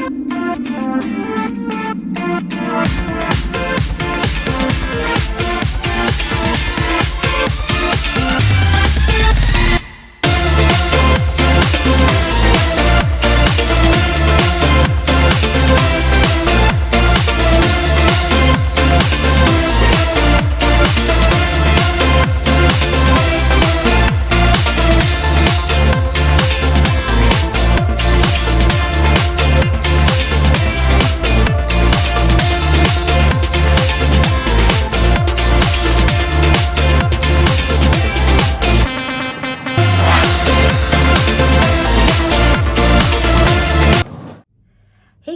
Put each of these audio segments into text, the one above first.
Hey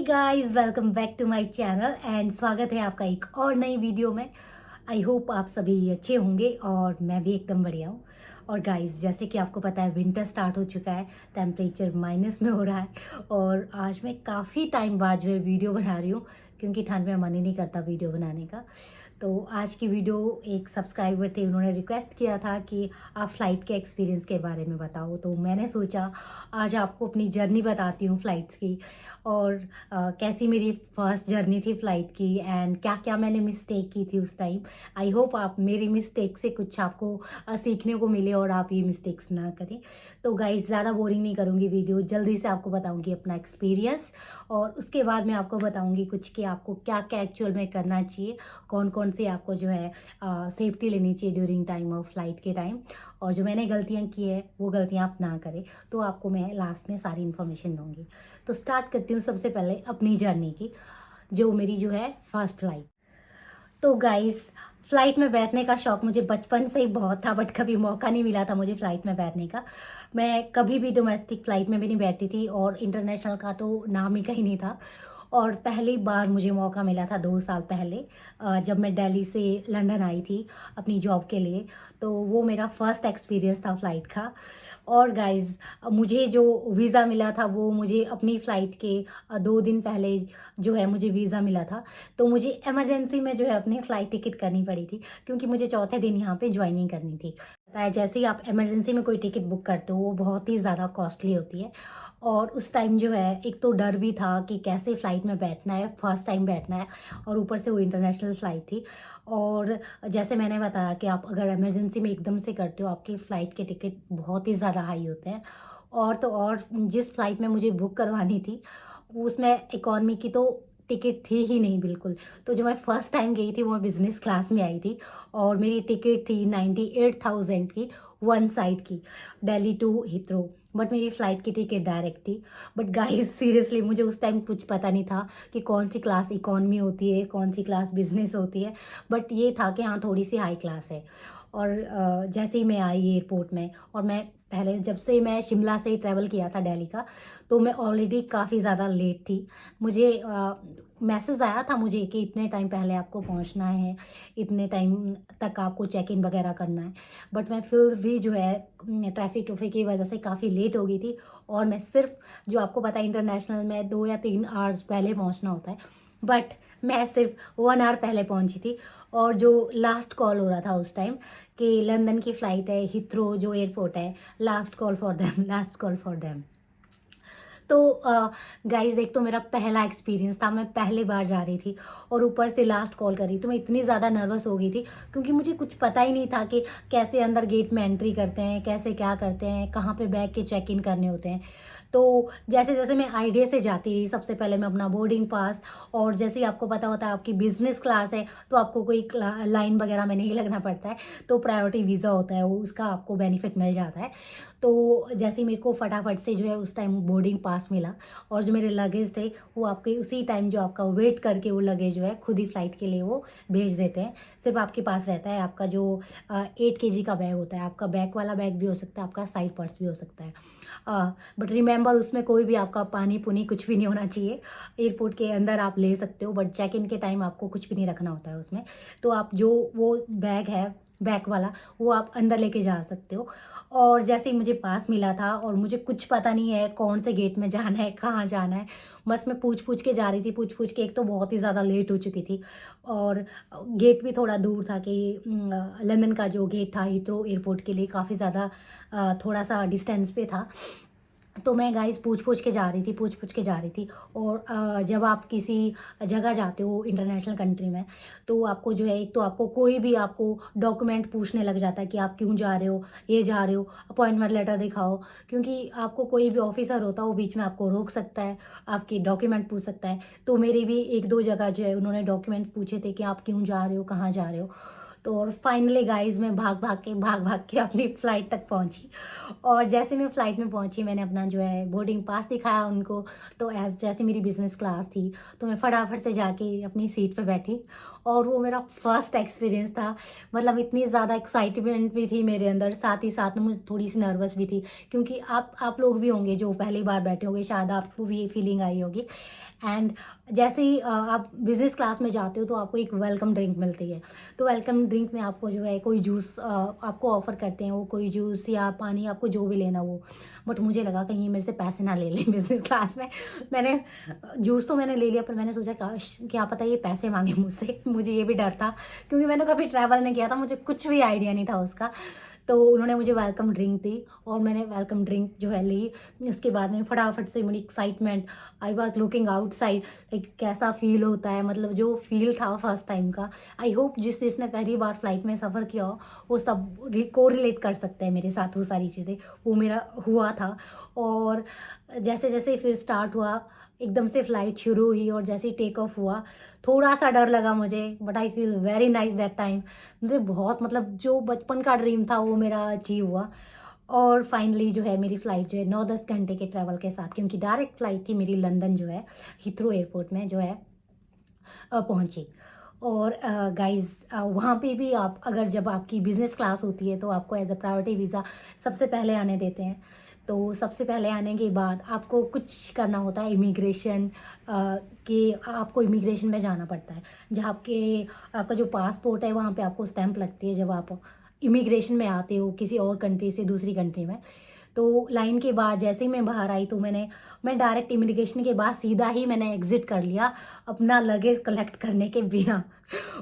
guys, welcome back to my channel and स्वागत है आपका एक और नई वीडियो में। आई होप आप सभी अच्छे होंगे और मैं भी एकदम बढ़िया हूँ। और गाइस, जैसे कि आपको पता है विंटर स्टार्ट हो चुका है, टेम्परेचर माइनस में हो रहा है और आज मैं काफ़ी टाइम बाद जो है वीडियो बना रही हूँ क्योंकि ठंड में मन ही नहीं करता वीडियो बनाने का। तो आज की वीडियो एक सब्सक्राइबर थे, उन्होंने रिक्वेस्ट किया था कि आप फ़्लाइट के एक्सपीरियंस के बारे में बताओ। तो मैंने सोचा आज आपको अपनी जर्नी बताती हूँ फ़्लाइट्स की और कैसी मेरी फर्स्ट जर्नी थी फ़्लाइट की एंड क्या क्या मैंने मिस्टेक की थी उस टाइम। आई होप आप मेरी मिस्टेक से कुछ आपको सीखने को मिले और आप ये मिस्टेक्स ना करें। तो गाइस, ज़्यादा बोरिंग नहीं करूँगी वीडियो, जल्दी से आपको बताऊँगी अपना एक्सपीरियंस और उसके बाद मैं आपको बताऊँगी कुछ कि आपको क्या क्या एक्चुअल में करना चाहिए, कौन कौन से आपको जो है सेफ्टी लेनी चाहिए ड्यूरिंग टाइम ऑफ फ्लाइट के टाइम, और जो मैंने गलतियाँ की है वो गलतियाँ आप ना करें। तो आपको मैं लास्ट में सारी इन्फॉर्मेशन दूँगी। तो स्टार्ट करती हूँ सबसे पहले अपनी जर्नी की, जो मेरी जो है फर्स्ट फ्लाइट। तो गाइस, फ्लाइट में बैठने का शौक मुझे बचपन से ही बहुत था बट कभी मौका नहीं मिला था मुझे फ्लाइट में बैठने का। मैं कभी भी डोमेस्टिक फ्लाइट में भी नहीं बैठी थी और इंटरनेशनल का तो नाम ही कहीं नहीं था। और पहली बार मुझे मौका मिला था 2 साल पहले, जब मैं दिल्ली से लंदन आई थी अपनी जॉब के लिए। तो वो मेरा फर्स्ट एक्सपीरियंस था फ़्लाइट का। और गाइस, मुझे जो वीज़ा मिला था वो मुझे अपनी फ़्लाइट के 2 दिन पहले जो है मुझे वीज़ा मिला था। तो मुझे इमरजेंसी में जो है अपनी फ़्लाइट टिकट करनी पड़ी थी क्योंकि मुझे चौथे दिन यहाँ पे ज्वाइनिंग करनी थी। पता है, जैसे ही आप इमरजेंसी में कोई टिकट बुक करते हो वो बहुत ही ज़्यादा कॉस्टली होती है। और उस टाइम जो है एक तो डर भी था कि कैसे फ़्लाइट में बैठना है, फर्स्ट टाइम बैठना है और ऊपर से वो इंटरनेशनल फ़्लाइट थी। और जैसे मैंने बताया कि आप अगर इमरजेंसी में एकदम से करते हो आपकी फ़्लाइट के टिकट बहुत ही ज़्यादा हाई होते हैं। और तो और जिस फ़्लाइट में मुझे बुक करवानी थी उसमें इकॉनमी की तो टिकट थी ही नहीं बिल्कुल। तो जो मैं फ़र्स्ट टाइम गई थी वो मैं बिज़नेस क्लास में आई थी और मेरी टिकट थी 98,000 की, वन साइड की, दिल्ली टू हीथ्रो। बट मेरी फ़्लाइट की टिकट डायरेक्ट थी। बट गाइस, सीरियसली मुझे उस टाइम कुछ पता नहीं था कि कौन सी क्लास इकॉनमी होती है, कौन सी क्लास बिज़नेस होती है। बट ये था कि हाँ, थोड़ी सी हाई क्लास है। और जैसे ही मैं आई एयरपोर्ट में, और मैं पहले जब से मैं शिमला से ही ट्रैवल किया था दिल्ली का, तो मैं ऑलरेडी काफ़ी ज़्यादा लेट थी। मुझे मैसेज आया था मुझे कि इतने टाइम पहले आपको पहुंचना है, इतने टाइम तक आपको चेक इन वगैरह करना है। बट मैं फिर भी जो है ट्रैफिक ट्रैफिक की वजह से काफ़ी लेट हो गई थी। और मैं सिर्फ, जो आपको पता है इंटरनेशनल में 2 या 3 आवर्स पहले पहुंचना होता है, बट मैं सिर्फ 1 आवर पहले पहुंची थी। और जो लास्ट कॉल हो रहा था उस टाइम कि लंदन की फ़्लाइट है, हीथ्रो जो एयरपोर्ट है, last call for them, last call for them. तो गाइज़, एक तो मेरा पहला एक्सपीरियंस था, मैं पहली बार जा रही थी और ऊपर से लास्ट कॉल कर रही, तो मैं इतनी ज़्यादा नर्वस हो गई थी क्योंकि मुझे कुछ पता ही नहीं था कि कैसे अंदर गेट में एंट्री करते हैं, कैसे क्या करते हैं, कहाँ पे बैग के चेक इन करने होते हैं। तो जैसे जैसे मैं आइडिया से जाती रही, सबसे पहले मैं अपना बोर्डिंग पास, और जैसे ही आपको पता होता है आपकी बिजनेस क्लास है तो आपको कोई लाइन वगैरह में नहीं लगना पड़ता है, तो प्रायोरिटी वीज़ा होता है वो, उसका आपको बेनिफिट मिल जाता है। तो जैसे ही मेरे को फटाफट से जो है उस टाइम बोर्डिंग पास मिला और जो मेरे लगेज थे वो आपके उसी टाइम जो आपका वेट करके वो लगेज जो है खुद ही फ्लाइट के लिए वो भेज देते हैं। सिर्फ आपके पास रहता है आपका जो 8 kg का बैग होता है, आपका बैक वाला बैग भी हो सकता है, आपका साइड पर्स भी हो सकता है। बट रिमेंबर, उसमें कोई भी आपका पानी पुनी कुछ भी नहीं होना चाहिए। एयरपोर्ट के अंदर आप ले सकते हो बट चेक इन के टाइम आपको कुछ भी नहीं रखना होता है उसमें। तो आप जो वो बैग है बैक वाला, वो आप अंदर लेके जा सकते हो। और जैसे ही मुझे पास मिला था और मुझे कुछ पता नहीं है कौन से गेट में जाना है, कहाँ जाना है, बस मैं पूछ पूछ के जा रही थी, पूछ पूछ के एक तो बहुत ही ज़्यादा लेट हो चुकी थी। और गेट भी थोड़ा दूर था कि लंदन का जो गेट था हीथ्रो एयरपोर्ट के लिए काफ़ी ज़्यादा थोड़ा सा डिस्टेंस पे था। तो मैं गाइस पूछ के जा रही थी। और जब आप किसी जगह जाते हो इंटरनेशनल कंट्री में, तो आपको जो है, एक तो आपको कोई भी आपको डॉक्यूमेंट पूछने लग जाता है कि आप क्यों जा रहे हो, ये जा रहे हो, अपॉइंटमेंट लेटर दिखाओ। क्योंकि आपको कोई भी ऑफिसर होता है वो बीच में आपको रोक सकता है, आपके डॉक्यूमेंट पूछ सकता है। तो मेरे भी एक दो जगह जो है उन्होंने डॉक्यूमेंट्स पूछे थे कि आप क्यों जा रहे हो, कहाँ जा रहे हो। तो और फाइनली गाइस मैं भाग भाग के अपनी फ़्लाइट तक पहुंची। और जैसे मैं फ़्लाइट में पहुंची, मैंने अपना जो है बोर्डिंग पास दिखाया उनको। तो एज जैसे मेरी बिजनेस क्लास थी, तो मैं फटाफट से जाके अपनी सीट पे बैठी। और वो मेरा फर्स्ट एक्सपीरियंस था। मतलब इतनी ज़्यादा एक्साइटमेंट भी थी मेरे अंदर, साथ ही साथ में मुझे थोड़ी सी नर्वस भी थी। क्योंकि आप लोग भी होंगे जो पहली बार बैठे होंगे, शायद आपको भी ये फीलिंग आई होगी। एंड जैसे ही आप बिजनेस क्लास में जाते हो तो आपको एक वेलकम ड्रिंक मिलती है। तो वेलकम ड्रिंक में आपको जो है कोई जूस आपको ऑफर करते हैं, वो कोई जूस या पानी, आपको जो भी लेना वो। बट मुझे लगा कहीं ये मेरे से पैसे ना ले लें बिजनेस क्लास में। मैंने जूस तो मैंने ले लिया, पर मैंने सोचा काश क्या पता ये पैसे मांगे मुझसे। मुझे ये भी डर था, क्योंकि मैंने कभी ट्रैवल नहीं किया था, मुझे कुछ भी आइडिया नहीं था उसका। तो उन्होंने मुझे वेलकम ड्रिंक दी और मैंने वेलकम ड्रिंक जो है ली। उसके बाद में फटाफट से मेरी excitement, I was looking outside, like कैसा फील होता है, मतलब जो फील था फर्स्ट टाइम का। आई होप जिसने पहली बार फ्लाइट में सफ़र किया हो वो सब को रिलेट कर सकते हैं मेरे साथ वो सारी चीज़ें। वो मेरा हुआ था। और जैसे जैसे फिर स्टार्ट हुआ, एकदम से फ्लाइट शुरू हुई और जैसे ही टेक ऑफ हुआ, थोड़ा सा डर लगा मुझे, but I feel very nice that time. मुझे बहुत, मतलब जो बचपन का ड्रीम था वो मेरा अचीव हुआ। और फाइनली जो है मेरी फ़्लाइट जो है 9-10 घंटे के ट्रैवल के साथ, क्योंकि डायरेक्ट फ़्लाइट थी मेरी लंदन जो है हीथ्रो एयरपोर्ट में जो है पहुंची। और गाइस वहाँ पे भी आप अगर जब आपकी बिज़नेस क्लास होती है तो आपको एज अ प्रायोरिटी वीज़ा सबसे पहले आने देते हैं। तो सबसे पहले आने के बाद आपको कुछ करना होता है, इमिग्रेशन कि आपको इमिग्रेशन में जाना पड़ता है। जहाँ आपका जो पासपोर्ट है वहाँ पे आपको स्टैंप लगती है जब आप इमिग्रेशन में आते हो किसी और कंट्री से दूसरी कंट्री में। तो लाइन के बाद जैसे ही मैं बाहर आई तो मैं डायरेक्ट इमिग्रेशन के बाद सीधा ही मैंने एग्जिट कर लिया, अपना लगेज कलेक्ट करने के बिना।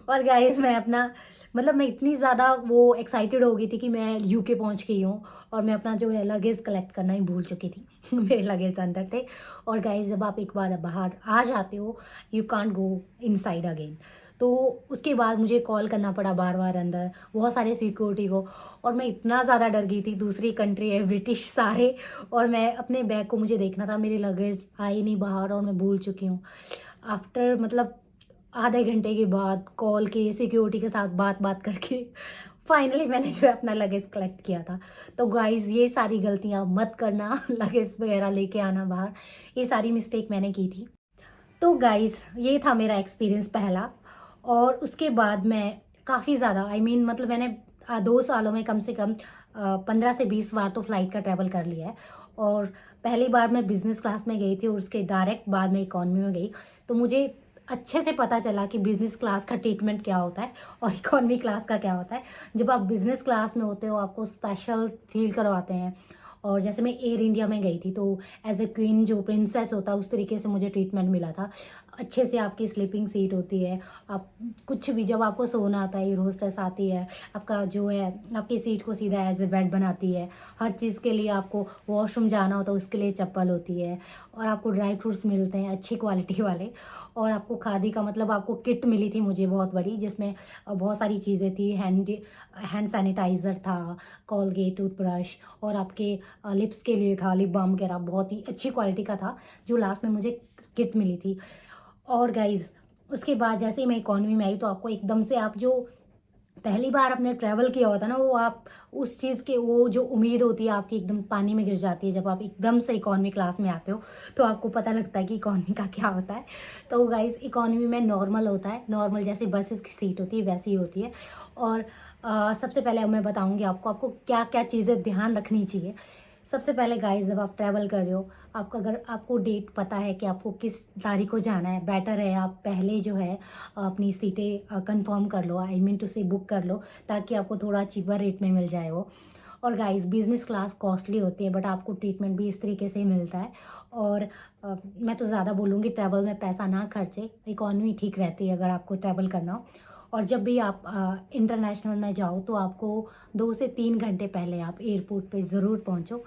और गाइस मैं अपना, मतलब मैं इतनी ज़्यादा वो एक्साइटेड हो गई थी कि मैं यूके पहुंच गई हूँ और मैं अपना जो है लगेज कलेक्ट करना ही भूल चुकी थी। मेरे लगेज अंदर थे। और गाइस जब आप एक बार बाहर आ जाते हो, you can't go inside again. तो उसके बाद मुझे कॉल करना पड़ा बार बार अंदर बहुत सारे सिक्योरिटी को। और मैं इतना ज़्यादा डर गई थी, दूसरी कंट्री है, ब्रिटिश सारे। और मैं अपने बैग को मुझे देखना था, मेरे लगेज आए नहीं बाहर और मैं भूल चुकी हूँ। आफ्टर मतलब आधे घंटे के बाद कॉल के सिक्योरिटी के साथ बात बात करके फाइनली मैंने जो है अपना लगेज कलेक्ट किया था। तो गाइज ये सारी गलतियाँ मत करना, लगेज वगैरह लेके आना बाहर, ये सारी मिस्टेक मैंने की थी। तो गाइज ये था मेरा एक्सपीरियंस पहला। और उसके बाद मैं काफ़ी ज़्यादा मतलब मैंने 2 सालों में कम से कम 15 से 20 बार तो फ्लाइट का ट्रैवल कर लिया है। और पहली बार मैं बिज़नेस क्लास में गई थी और उसके डायरेक्ट बाद में इकॉनमी में गई। तो मुझे अच्छे से पता चला कि बिज़नेस क्लास का ट्रीटमेंट क्या होता है और इकॉनमी क्लास का क्या होता है। जब आप बिज़नेस क्लास में होते हो आपको स्पेशल फील करवाते हैं। और जैसे मैं एयर इंडिया में गई थी तो एज ए क्वीन जो प्रिंसेस होता है उस तरीके से मुझे ट्रीटमेंट मिला था। अच्छे से आपकी स्लीपिंग सीट होती है, आप कुछ भी जब आपको सोना आता है एयर होस्टेस आती है, आपका जो है आपकी सीट को सीधा एज ए बेड बनाती है। हर चीज़ के लिए आपको वॉशरूम जाना होता है उसके लिए चप्पल होती है। और आपको ड्राई फ्रूट्स मिलते हैं अच्छी क्वालिटी वाले। और आपको खादी का मतलब आपको किट मिली थी मुझे बहुत बड़ी, जिसमें बहुत सारी चीज़ें थी। हैंड सैनिटाइज़र था, कॉलगेट, टूथब्रश, और आपके लिप्स के लिए था लिप बाम वगैरह, बहुत ही अच्छी क्वालिटी का था जो लास्ट में मुझे किट मिली थी। और गाइज उसके बाद जैसे ही मैं इकॉनमी में आई तो आपको एकदम से, आप जो पहली बार आपने ट्रैवल किया होता है ना, वो आप उस चीज़ के वो जो उम्मीद होती है आपकी एकदम पानी में गिर जाती है जब आप एकदम से इकॉनमी क्लास में आते हो। तो आपको पता लगता है कि इकॉनमी का क्या होता है। तो गाइज इकॉनमी में नॉर्मल होता है, नॉर्मल जैसे बसेस की सीट होती है वैसी ही होती है। और सबसे पहले मैं बताऊंगी आपको क्या क्या चीज़ें ध्यान रखनी चाहिए। सबसे पहले गाइस जब आप ट्रैवल कर रहे हो, अगर आपको डेट पता है कि आपको किस तारीख को जाना है, बेटर है आप पहले जो है अपनी सीटें कंफर्म कर लो, आई मीन टू से बुक कर लो, ताकि आपको थोड़ा चीपर रेट में मिल जाए वो। और गाइस बिजनेस क्लास कॉस्टली होती है बट आपको ट्रीटमेंट भी इस तरीके से ही मिलता है। और मैं तो ज़्यादा बोलूँगी ट्रैवल में पैसा ना खर्चे, इकॉनमी ठीक रहती है अगर आपको ट्रैवल करना हो। और जब भी आप इंटरनेशनल में जाओ तो आपको 2 से 3 घंटे पहले आप एयरपोर्ट पे ज़रूर पहुंचो,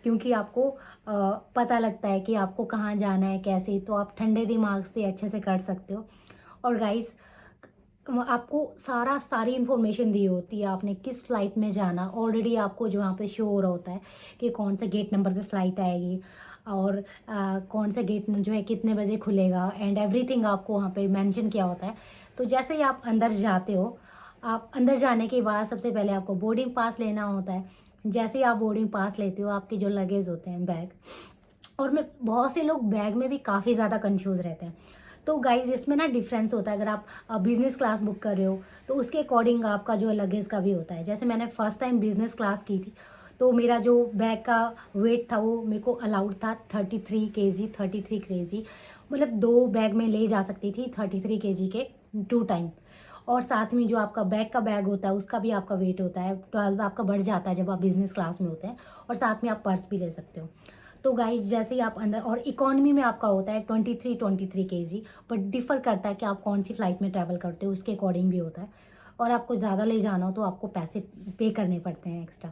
क्योंकि आपको पता लगता है कि आपको कहाँ जाना है कैसे, तो आप ठंडे दिमाग से अच्छे से कर सकते हो। और गाइस, आपको सारी इन्फॉर्मेशन दी होती है, आपने किस फ़्लाइट में जाना ऑलरेडी आपको जो वहाँ पे शो हो रहा होता है कि कौन से गेट नंबर पे फ़्लाइट आएगी और कौन सा गेट जो है कितने बजे खुलेगा, एंड एवरीथिंग आपको वहाँ पे मेंशन किया होता है। तो जैसे ही आप अंदर जाते हो, आप अंदर जाने के बाद सबसे पहले आपको बोर्डिंग पास लेना होता है। जैसे ही आप बोर्डिंग पास लेते हो, आपके जो लगेज होते हैं, बैग, और मैं बहुत से लोग बैग में भी काफ़ी ज़्यादा कंफ्यूज रहते हैं। तो गाइज, इसमें ना डिफरेंस होता है। अगर आप बिजनेस क्लास बुक कर रहे हो तो उसके अकॉर्डिंग आपका जो लगेज का भी होता है। जैसे मैंने फर्स्ट टाइम बिजनेस क्लास की थी, तो मेरा जो बैग का वेट था वो मेरे को अलाउड था 33 kg, 33 kg, मतलब 2 बैग में ले जा सकती थी 33 kg के 2 टाइम। और साथ में जो आपका बैग का बैग होता है उसका भी आपका वेट होता है 12, आपका बढ़ जाता है जब आप बिजनेस क्लास में होते हैं। और साथ में आप पर्स भी ले सकते हो। तो गाइज, जैसे ही आप अंदर, और इकोनॉमी में आपका होता है 23 kg, बट डिफर करता है कि आप कौन सी फ्लाइट में ट्रैवल करते हो, उसके अकॉर्डिंग भी होता है। और आपको ज़्यादा ले जाना हो तो आपको पैसे पे करने पड़ते हैं एक्स्ट्रा।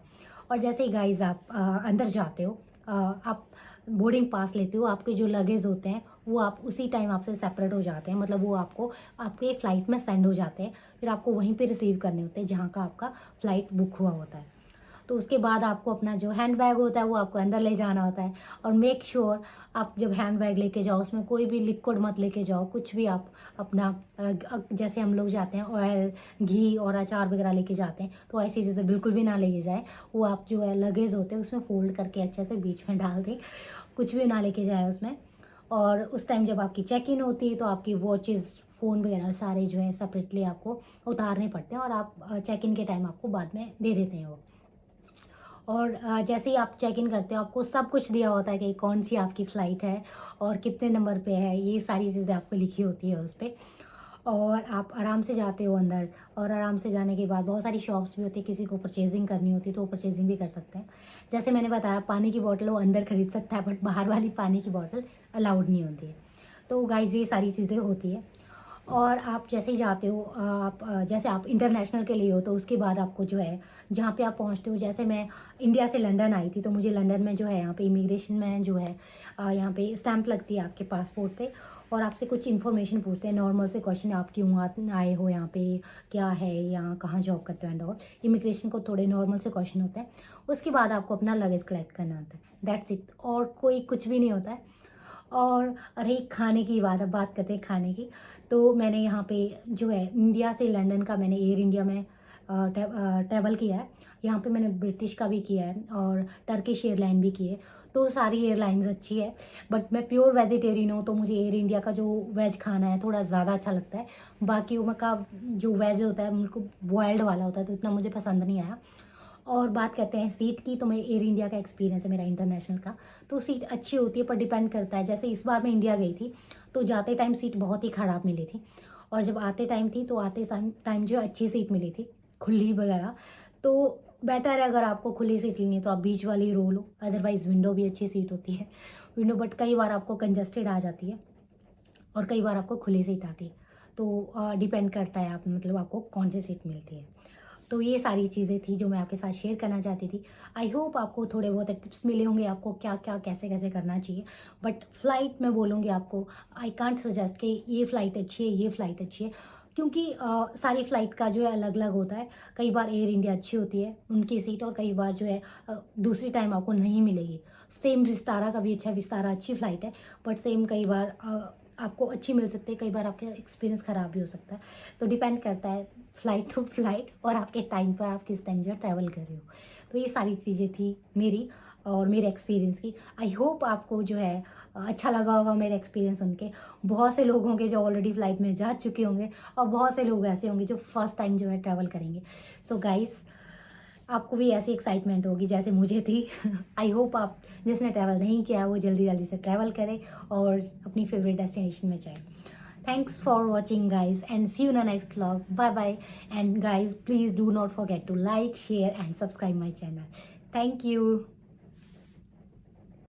और जैसे ही गाइज आप अंदर जाते हो, आप बोर्डिंग पास लेते हो, आपके जो लगेज होते हैं वो आप उसी टाइम आपसे सेपरेट हो जाते हैं, मतलब वो आपको आपके फ़्लाइट में सेंड हो जाते हैं। फिर आपको वहीं पे रिसीव करने होते हैं जहाँ का आपका फ़्लाइट बुक हुआ होता है। तो उसके बाद आपको अपना जो हैंड बैग होता है वो आपको अंदर ले जाना होता है। और मेक श्योर आप जब हैंड बैग लेके जाओ उसमें कोई भी लिक्विड मत लेके जाओ, कुछ भी आप अपना जैसे हम लोग जाते हैं ऑयल, घी और अचार वगैरह लेके जाते हैं, तो ऐसी चीज़ें बिल्कुल भी ना लेके जाए। वो आप जो है लगेज होते हैं उसमें फोल्ड करके अच्छे से बीच में डाल दें, कुछ भी ना लेके जाए उसमें। और उस टाइम जब आपकी चेक इन होती है तो आपकी वॉचेज़, फ़ोन वगैरह सारे जो है सेपरेटली आपको उतारने पड़ते हैं, और आप चेक इन के टाइम आपको बाद में दे देते हैं वो। और जैसे ही आप चेक इन करते हो आपको सब कुछ दिया होता है कि कौन सी आपकी फ़्लाइट है और कितने नंबर पे है, ये सारी चीज़ें आपको लिखी होती है उस पर। और आप आराम से जाते हो अंदर, और आराम से जाने के बाद बहुत सारी शॉप्स भी होती है, किसी को परचेजिंग करनी होती है तो वो परचेजिंग भी कर सकते हैं। जैसे मैंने बताया, पानी की बॉटल वो अंदर खरीद सकता है, बट बाहर वाली पानी की बॉटल अलाउड नहीं होती है। तो गाइस, ये सारी चीज़ें होती है। और आप जैसे ही जाते हो, जैसे आप इंटरनेशनल के लिए हो तो उसके बाद आपको जो है जहाँ पे आप पहुँचते हो, जैसे मैं इंडिया से लंदन आई थी तो मुझे लंदन में जो है यहाँ पे इमिग्रेशन में जो है यहाँ पे स्टैंप लगती है आपके पासपोर्ट पे, और आपसे कुछ इन्फॉर्मेशन पूछते हैं, नॉर्मल से क्वेश्चन, आप क्यों आए हो यहाँ पे, क्या है यहाँ, कहाँ जॉब करते हो एंड ऑल। इमिग्रेशन को थोड़े नॉर्मल से क्वेश्चन होते हैं। उसके बाद आपको अपना लगेज कलेक्ट करना होता है, दैट्स इट, और कोई कुछ भी नहीं होता है। और रही खाने की बात, अब बात करते हैं खाने की। तो मैंने यहाँ पे जो है इंडिया से लंदन का मैंने एयर इंडिया में ट्रैवल किया है। यहाँ पे मैंने ब्रिटिश का भी किया है और टर्किश एयरलाइन भी की है। तो सारी एयरलाइंस अच्छी है, बट मैं प्योर वेजिटेरियन हूँ तो मुझे एयर इंडिया का जो वेज खाना है थोड़ा ज़्यादा अच्छा लगता है। बाकी का जो वेज होता है मुझको बॉयल्ड वाला होता है तो इतना मुझे पसंद नहीं आया। और बात करते हैं सीट की, तो मैं एयर इंडिया का एक्सपीरियंस है मेरा इंटरनेशनल का, तो सीट अच्छी होती है पर डिपेंड करता है। जैसे इस बार मैं इंडिया गई थी तो जाते टाइम सीट बहुत ही ख़राब मिली थी, और जब आते टाइम थी तो आते टाइम जो अच्छी सीट मिली थी, खुली वगैरह। तो बेटर है अगर आपको खुली सीट लेनी है तो आप बीच वाली रो लो, अदरवाइज़ विंडो भी अच्छी सीट होती है विंडो, बट कई बार आपको कंजस्टेड आ जाती है और कई बार आपको खुली सीट आती है। तो डिपेंड करता है आप मतलब आपको कौन सी सीट मिलती है। तो ये सारी चीज़ें थी जो मैं आपके साथ शेयर करना चाहती थी। आई होप आपको थोड़े बहुत टिप्स मिले होंगे आपको क्या क्या कैसे कैसे करना चाहिए। बट फ्लाइट मैं बोलूँगी आपको, आई कांट सजेस्ट कि ये फ़्लाइट अच्छी है, ये फ़्लाइट अच्छी है, क्योंकि सारी फ़्लाइट का जो है अलग अलग होता है। कई बार एयर इंडिया अच्छी होती है उनकी सीट, और कई बार जो है दूसरी टाइम आपको नहीं मिलेगी। सेम विस्तारा का भी अच्छा, विस्तारा अच्छी फ़्लाइट है, बट सेम कई बार आपको अच्छी मिल सकती है, कई बार आपका एक्सपीरियंस ख़राब भी हो सकता है। तो डिपेंड करता है फ़्लाइट टू फ़्लाइट और आपके टाइम पर आप किस टाइम जो है ट्रैवल कर रहे हो। तो ये सारी चीज़ें थी मेरी और मेरे एक्सपीरियंस की। आई होप आपको जो है अच्छा लगा होगा मेरे एक्सपीरियंस सुन के। बहुत से लोग होंगे जो ऑलरेडी फ़्लाइट में जा चुके होंगे, और बहुत से लोग ऐसे होंगे जो फर्स्ट टाइम जो है ट्रैवल करेंगे। सो गाइस, आपको भी ऐसी एक्साइटमेंट होगी जैसे मुझे थी आई होप आप जिसने ट्रैवल नहीं किया वो जल्दी जल्दी से ट्रैवल करें और अपनी फेवरेट डेस्टिनेशन में जाए। Thanks for watching guys, and see you in the next vlog. Bye bye. And guys, please do not forget to like, share and subscribe my channel. Thank you.